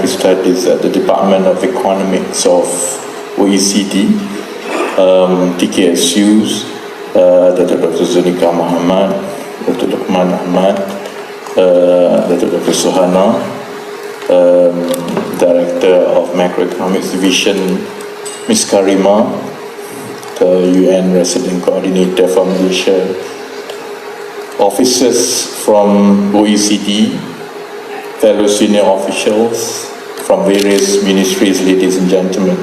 American Studies at the Department of Economics of OECD, TKSUs, Dr. Zunika Muhammad, Dr. Luqman Ahmad, Dr. Suhana, Director of Macroeconomics Division, Ms. Karima, the UN Resident Coordinator for Malaysia, officers from OECD, fellow senior officials from various ministries, ladies and gentlemen.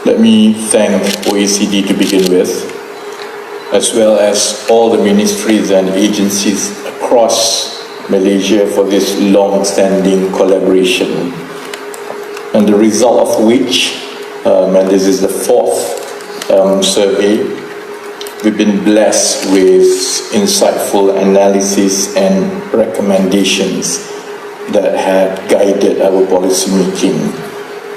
Let me thank OECD to begin with, as well as all the ministries and agencies across Malaysia for this long-standing collaboration, and the result of which, and this is the fourth survey, we've been blessed with insightful analysis and recommendations that have guided our policy making.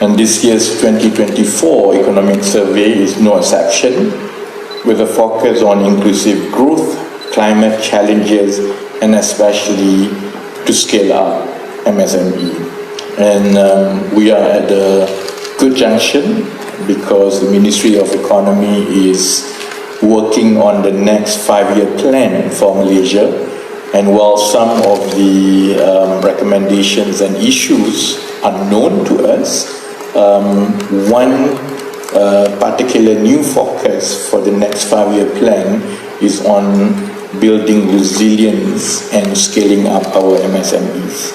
And this year's 2024 economic survey is no exception, with a focus on inclusive growth, climate challenges, and especially to scale up MSME. And we are at a good junction because the Ministry of Economy is working on the next 5-year plan for Malaysia. And while some of the recommendations and issues are known to us, one particular new focus for the next 5-year plan is on building resilience and scaling up our MSMEs.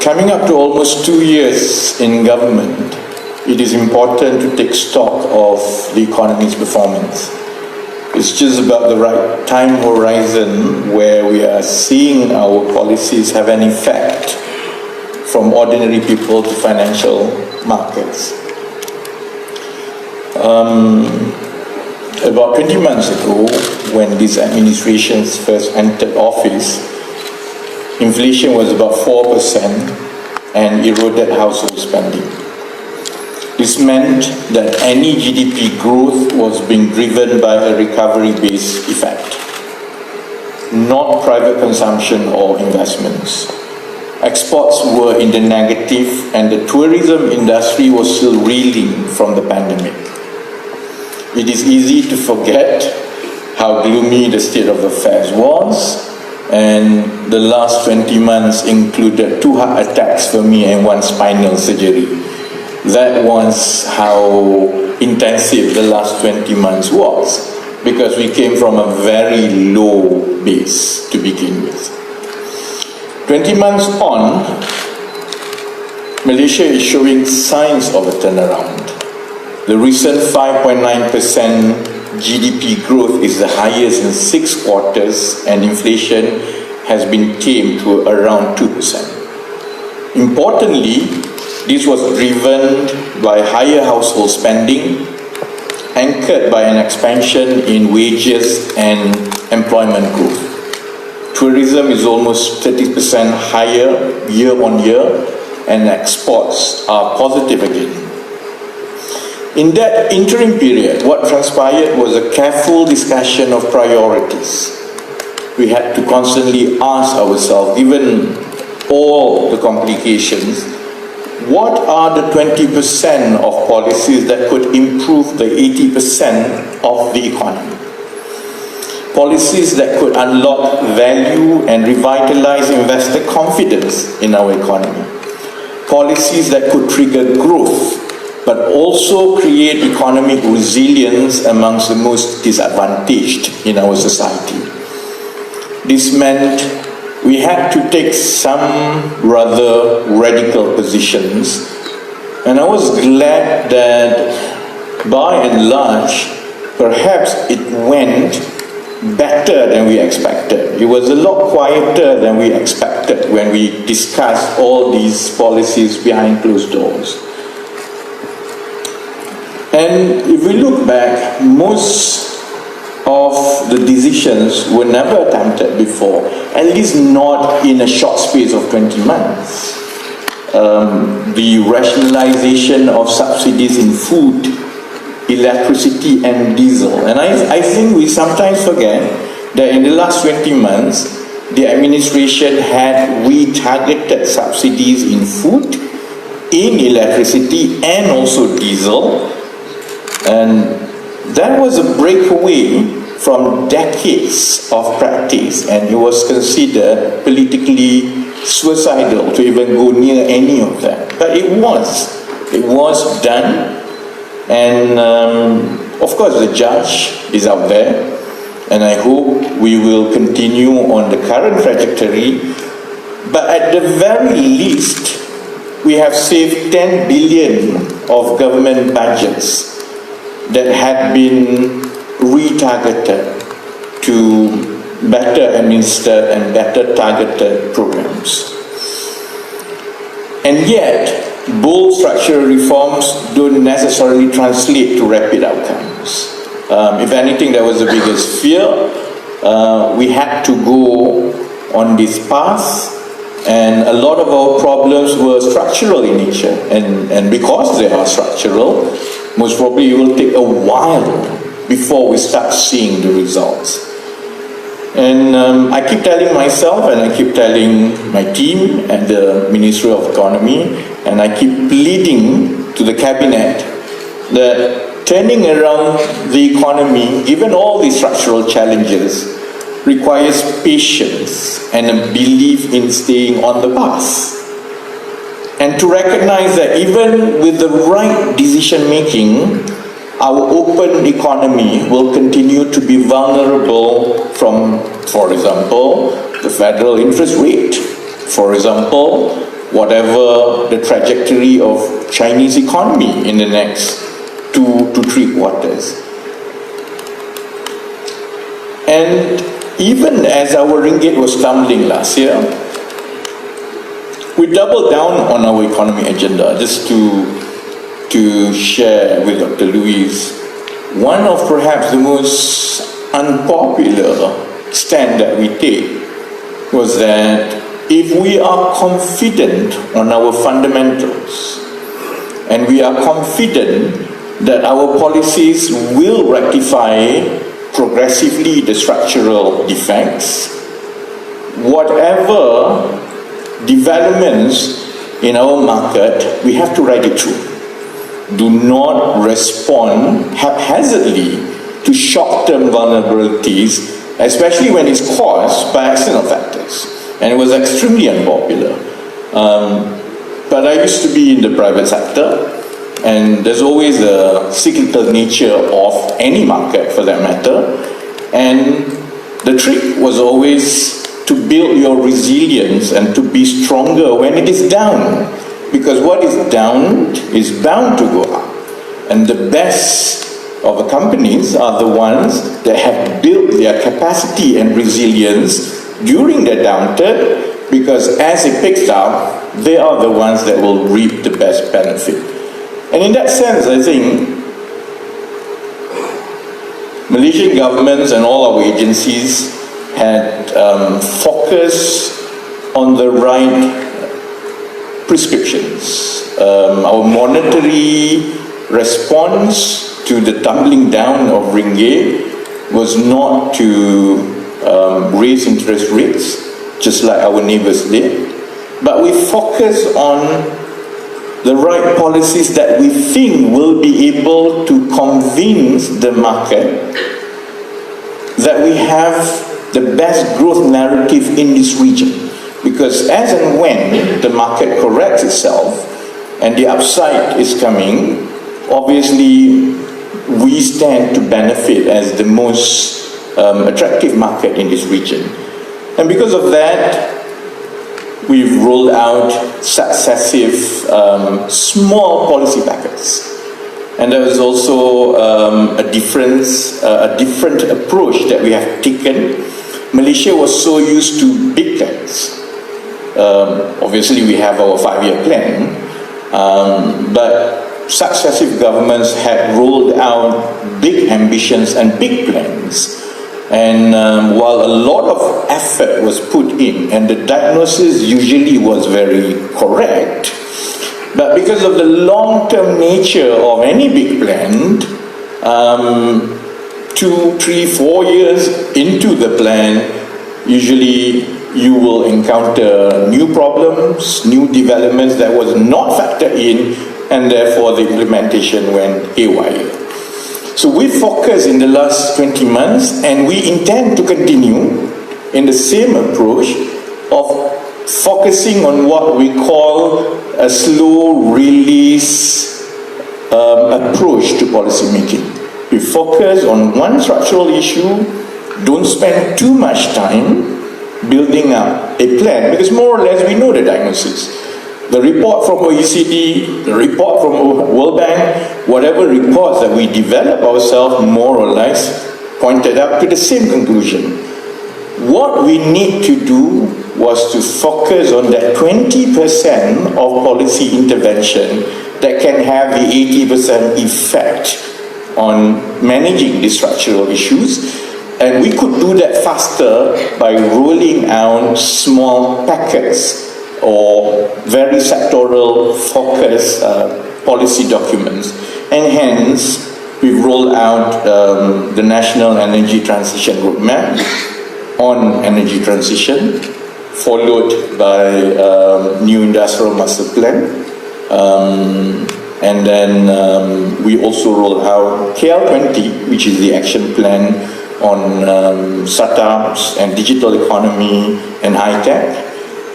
Coming up to almost 2 years in government, it is important to take stock of the economy's performance. It's just about the right time horizon where we are seeing our policies have an effect from ordinary people to financial markets. About 20 months ago, when this administration first entered office, inflation was about 4% and eroded household spending. This meant that any GDP growth was being driven by a recovery-based effect, not private consumption or investments. Exports were in the negative and the tourism industry was still reeling from the pandemic. It is easy to forget how gloomy the state of affairs was, and the last 20 months included 2 heart attacks for me and 1 spinal surgery. That was how intensive the last 20 months was, because we came from a very low base to begin with. 20 months on, Malaysia is showing signs of a turnaround. The recent 5.9% GDP growth is the highest in 6 quarters, and inflation has been tamed to around 2%. Importantly, this was driven by higher household spending, anchored by an expansion in wages and employment growth. Tourism is almost 30% higher year on year, and exports are positive again. In that interim period, what transpired was a careful discussion of priorities. We had to constantly ask ourselves, given all the complications, what are the 20% of policies that could improve the 80% of the economy? Policies that could unlock value and revitalize investor confidence in our economy. Policies that could trigger growth, but also create economic resilience amongst the most disadvantaged in our society. This meant we had to take some rather radical positions, and I was glad that by and large, perhaps it went better than we expected. It was a lot quieter than we expected when we discussed all these policies behind closed doors. And if we look back, most of the decisions were never attempted before, at least not in a short space of 20 months. The rationalization of subsidies in food, electricity and diesel. And I think we sometimes forget that in the last 20 months, the administration had retargeted subsidies in food, in electricity, and also diesel. And that was a breakaway from decades of practice, and it was considered politically suicidal to even go near any of that. But it was done, and of course the judge is out there, and I hope we will continue on the current trajectory. But at the very least, we have saved 10 billion of government budgets that had been retargeted to better administered and better targeted programs. And yet, bold structural reforms don't necessarily translate to rapid outcomes. If anything, that was the biggest fear. We had to go on this path, and a lot of our problems were structural in nature. And because they are structural, most probably it will take a while before we start seeing the results. And I keep telling myself, and I keep telling my team at the Ministry of Economy, and I keep pleading to the Cabinet that turning around the economy, given all these structural challenges, requires patience and a belief in staying on the path. And to recognize that even with the right decision making, our open economy will continue to be vulnerable from, for example, the federal interest rate, for example, whatever the trajectory of Chinese economy in the next 2 to 3 quarters. And even as our ringgit was tumbling last year, we doubled down on our economy agenda. Just to share with Dr. Louise, one of perhaps the most unpopular stand that we take was that if we are confident on our fundamentals and we are confident that our policies will rectify progressively the structural defects, whatever developments in our market, we have to ride it through. Do not respond haphazardly to short-term vulnerabilities, especially when it's caused by external factors. And it was extremely unpopular. But I used to be in the private sector, and there's always a cyclical nature of any market for that matter. And the trick was always to build your resilience and to be stronger when it is down. Because what is down is bound to go up. And the best of the companies are the ones that have built their capacity and resilience during the downturn, because as it picks up, they are the ones that will reap the best benefit. And in that sense, I think Malaysian governments and all our agencies had focused on the right prescriptions. Our monetary response to the tumbling down of ringgit was not to raise interest rates, just like our neighbors did, but we focus on the right policies that we think will be able to convince the market that we have the best growth narrative in this region. Because as and when the market corrects itself and the upside is coming, obviously we stand to benefit as the most attractive market in this region. And because of that, we've rolled out successive small policy packets. And there was also a different approach that we have taken. Malaysia was so used to big plans. Obviously, we have our 5-year plan, but successive governments had rolled out big ambitions and big plans. And while a lot of effort was put in, and the diagnosis usually was very correct, but because of the long-term nature of any big plan, 2, 3, 4 years into the plan, usually you will encounter new problems, new developments that was not factored in, and therefore the implementation went haywire. So we focused in the last 20 months, and we intend to continue in the same approach of focusing on what we call a slow release approach to policy making. We focus on one structural issue, don't spend too much time building up a plan, because more or less we know the diagnosis. The report from OECD, the report from World Bank, whatever reports that we develop ourselves more or less pointed up to the same conclusion. What we need to do was to focus on that 20% of policy intervention that can have the 80% effect on managing the structural issues. And we could do that faster by rolling out small packets or very sectoral focused policy documents. And hence, we rolled out the National Energy Transition Roadmap on energy transition, followed by New Industrial Master Plan. And then we also rolled out KL20, which is the action plan on startups and digital economy and high-tech.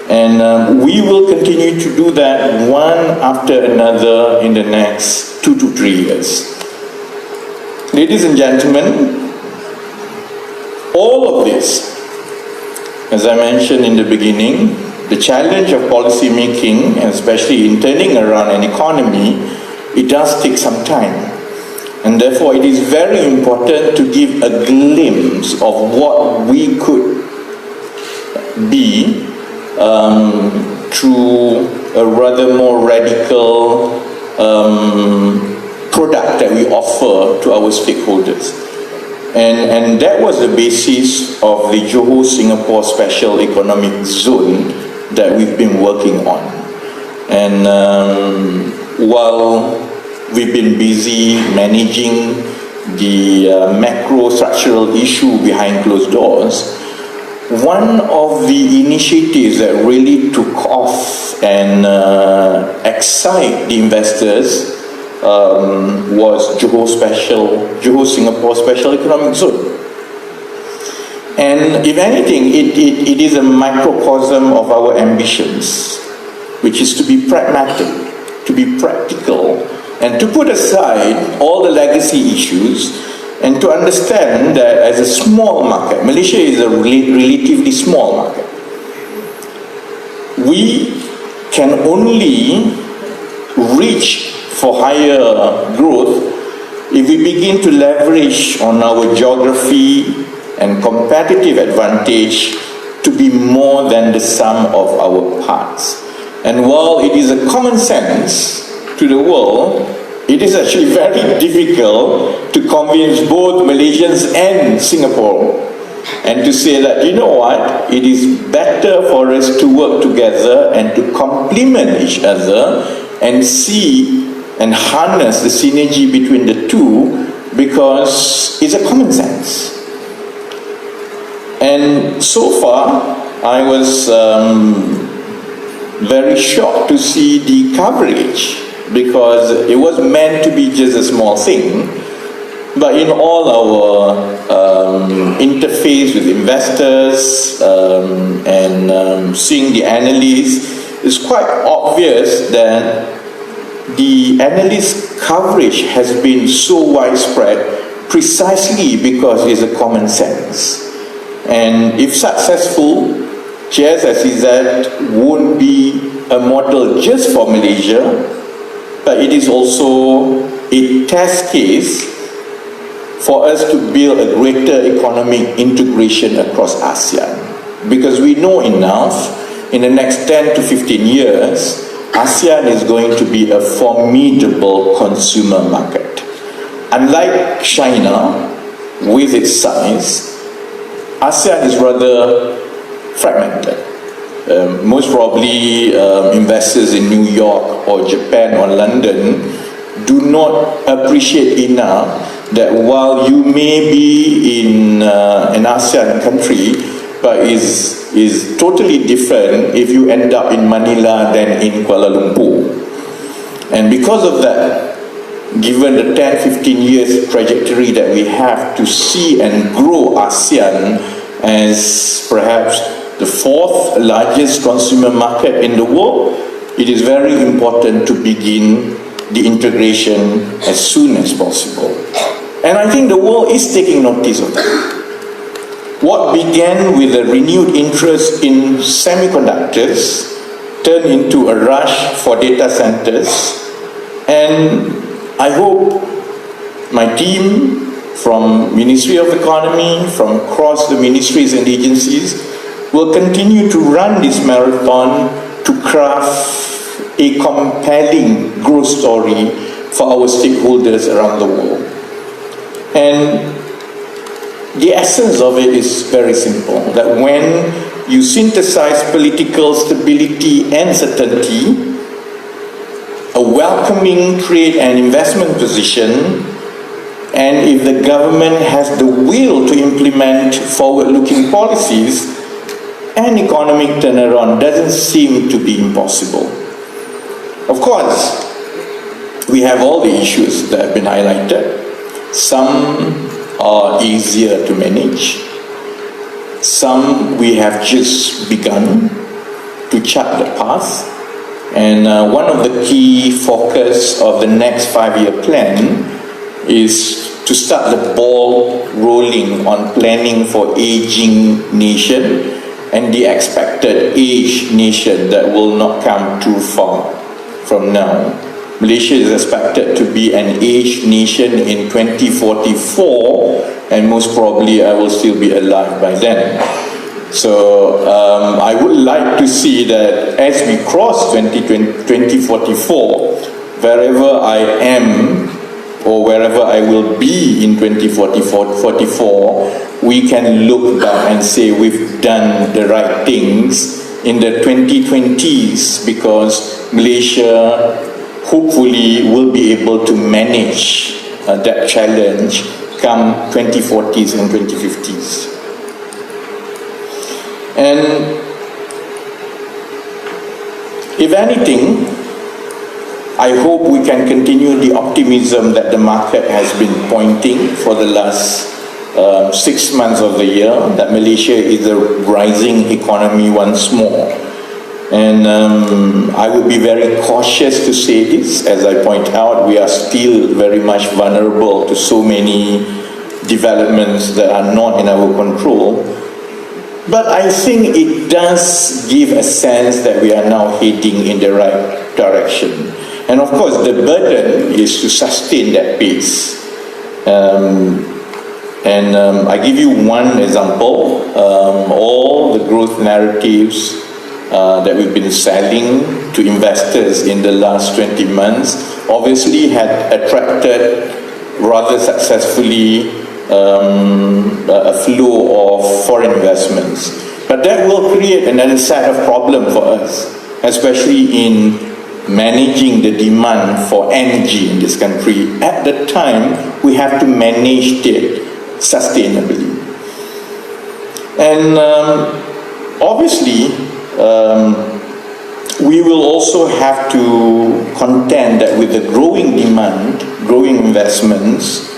And we will continue to do that one after another in the next 2 to 3 years. Ladies and gentlemen, all of this, as I mentioned in the beginning, the challenge of policy making, and especially in turning around an economy, it does take some time. And therefore it is very important to give a glimpse of what we could be through a rather more radical product that we offer to our stakeholders. And that was the basis of the Johor-Singapore Special Economic Zone that we've been working on. And while we've been busy managing the macro structural issue behind closed doors, one of the initiatives that really took off and excite the investors was Johor-Singapore Special Economic Zone. And if anything, it is a microcosm of our ambitions, which is to be pragmatic, to be practical, and to put aside all the legacy issues, and to understand that as a small market, Malaysia is a relatively small market. We can only reach for higher growth if we begin to leverage on our geography and competitive advantage to be more than the sum of our parts. And while it is a common sense to the world, it is actually very difficult to convince both Malaysians and Singapore, and to say that, you know what, it is better for us to work together and to complement each other and see and harness the synergy between the two, because it's a common sense. And so far, I was very shocked to see the coverage, because it was meant to be just a small thing, but in all our interface with investors and seeing the analysts, it's quite obvious that the analyst coverage has been so widespread precisely because it's a common sense. And if successful, JSSEZ won't be a model just for Malaysia, but it is also a test case for us to build a greater economic integration across ASEAN. Because we know enough, in the next 10 to 15 years, ASEAN is going to be a formidable consumer market. Unlike China, with its size, ASEAN is rather fragmented. Most probably investors in New York or Japan or London do not appreciate enough that while you may be in an ASEAN country, but is is totally different if you end up in Manila than in Kuala Lumpur. And because of that, given the 10-15 years trajectory that we have to see and grow ASEAN as perhaps the fourth largest consumer market in the world, it is very important to begin the integration as soon as possible. And I think the world is taking notice of that. What began with a renewed interest in semiconductors turned into a rush for data centers, and I hope my team from Ministry of Economy, from across the ministries and agencies, will continue to run this marathon to craft a compelling growth story for our stakeholders around the world. And the essence of it is very simple, that when you synthesize political stability and certainty, a welcoming trade and investment position, and if the government has the will to implement forward-looking policies, an economic turnaround doesn't seem to be impossible. Of course, we have all the issues that have been highlighted. Some are easier to manage. Some we have just begun to chart the path. And one of the key focus of the next 5-year plan is to start the ball rolling on planning for aging nation and the expected age nation that will not come too far from now. Malaysia is expected to be an aged nation in 2044, and most probably I will still be alive by then. So I would like to see that as we cross 2044, wherever I am or wherever I will be in 2044, we can look back and say we've done the right things in the 2020s, because Malaysia hopefully will be able to manage that challenge come 2040s and 2050s. And if anything, I hope we can continue the optimism that the market has been pointing for the last 6 months of the year, that Malaysia is a rising economy once more. And I would be very cautious to say this. As I point out, we are still very much vulnerable to so many developments that are not in our control. But I think it does give a sense that we are now heading in the right direction. And of course, the burden is to sustain that pace. I give you one example. All the growth narratives that we've been selling to investors in the last 20 months obviously had attracted rather successfully a flow of foreign investments. But that will create another set of problems for us, especially in managing the demand for energy in this country. At the time, we have to manage it sustainably. And obviously, we will also have to contend that with the growing demand, growing investments,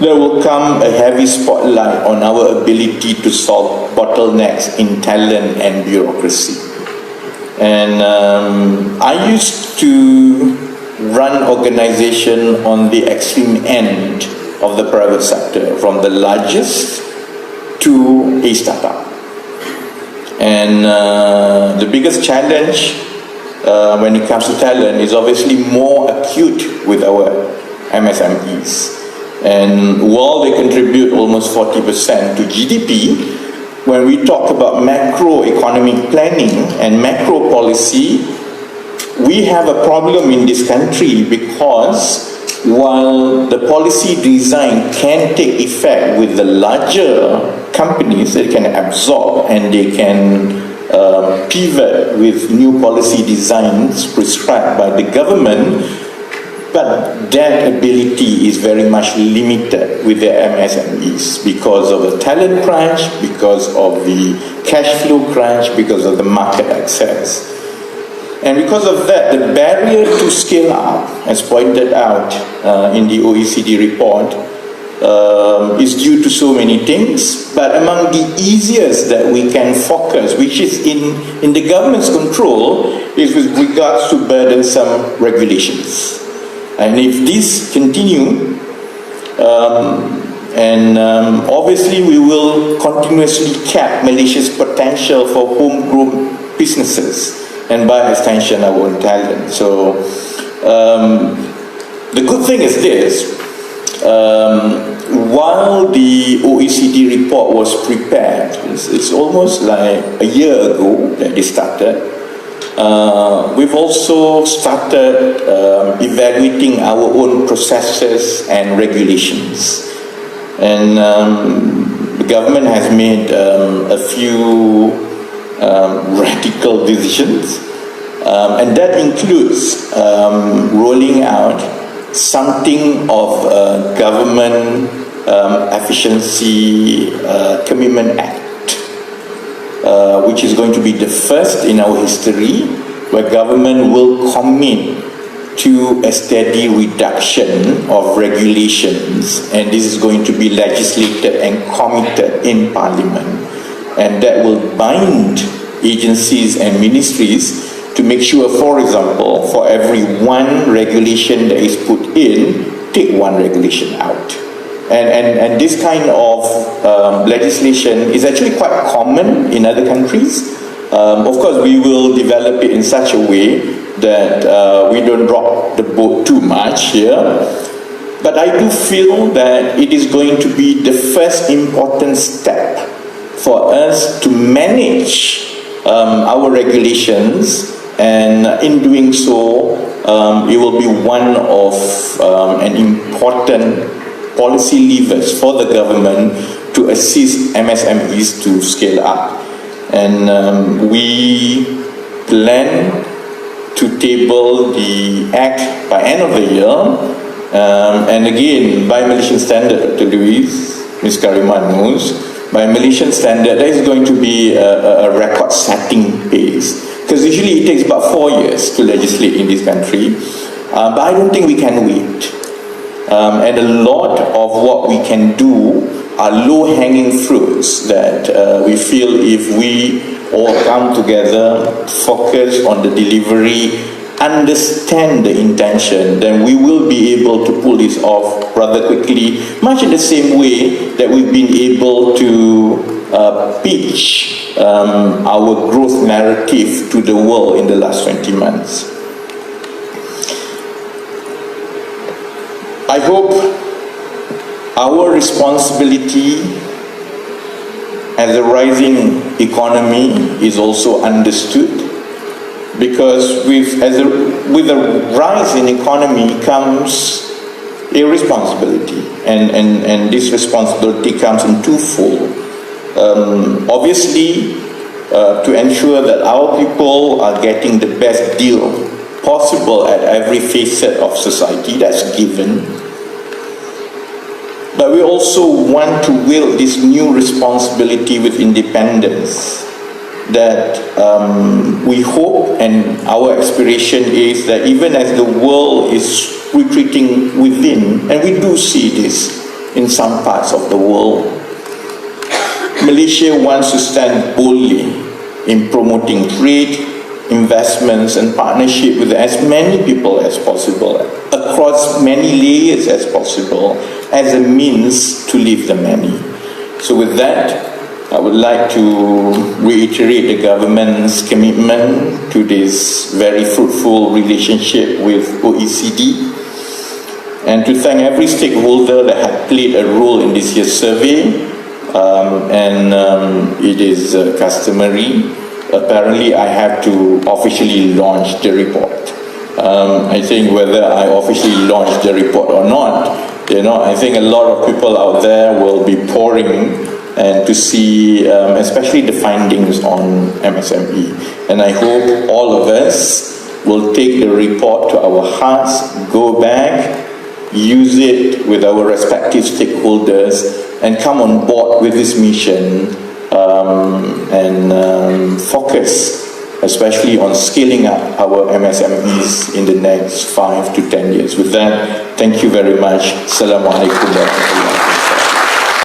there will come a heavy spotlight on our ability to solve bottlenecks in talent and bureaucracy. And I used to run organization on the extreme end of the private sector, from the largest to a startup. And the biggest challenge when it comes to talent is obviously more acute with our MSMEs. And while they contribute almost 40% to GDP, when we talk about macroeconomic planning and macro policy, we have a problem in this country, because while the policy design can take effect with the larger companies, they can absorb and they can pivot with new policy designs prescribed by the government, But that ability is very much limited with the MSMEs because of the talent crunch, because of the cash flow crunch, because of the market access. And because of that, the barrier to scale up, as pointed out in the OECD report, is due to so many things, but among the easiest that we can focus, which is in the government's control, is with regards to burdensome regulations. And if this continue, obviously we will continuously cap Malaysia's potential for homegrown businesses and by extension our own talent. So the good thing is this, while the OECD report was prepared, it's almost like a year ago that they started, we've also started evaluating our own processes and regulations. And the government has made a few radical decisions, and that includes rolling out something of a government efficiency commitment act, which is going to be the first in our history where government will commit to a steady reduction of regulations, and this is going to be legislated and committed in Parliament, and that will bind agencies and ministries to make sure, for example, for every one regulation that is put in, take one regulation out. And this kind of legislation is actually quite common in other countries. Of course, we will develop it in such a way that we don't rock the boat too much here. But I do feel that it is going to be the first important step for us to manage our regulations, and in doing so, it will be one of an important policy levers for the government to assist MSMEs to scale up. And we plan to table the act by end of the year, and again, by Malaysian standard, Dr. Louis, Ms. Kariman knows, by Malaysian standard, there is going to be a record-setting pace. Because usually it takes about 4 years to legislate in this country, but I don't think we can wait. And a lot of what we can do are low-hanging fruits that we feel if we all come together, focus on the delivery, understand the intention, then we will be able to pull this off rather quickly, much in the same way that we've been able to pitch our growth narrative to the world in the last 20 months. I hope our responsibility as a rising economy is also understood, because with a rise in economy comes a responsibility, and this responsibility comes in twofold. Obviously, to ensure that our people are getting the best deal possible at every facet of society, that's given. But we also want to wield this new responsibility with independence, that we hope, and our aspiration is that even as the world is retreating within, and we do see this in some parts of the world, Malaysia wants to stand boldly in promoting trade, investments and partnership with as many people as possible, across many layers as possible, as a means to lift the many. So with that, I would like to reiterate the government's commitment to this very fruitful relationship with OECD, and to thank every stakeholder that had played a role in this year's survey. It is customary. Apparently, I have to officially launch the report. I think whether I officially launch the report or not, I think a lot of people out there will be pouring and to see, especially the findings on MSME. And I hope all of us will take the report to our hearts, go back, use it with our respective stakeholders, and come on board with this mission and focus especially on scaling up our MSMEs in the next 5 to 10 years. With that, thank you very much. Assalamualaikum warahmatullahi wabarakatuh.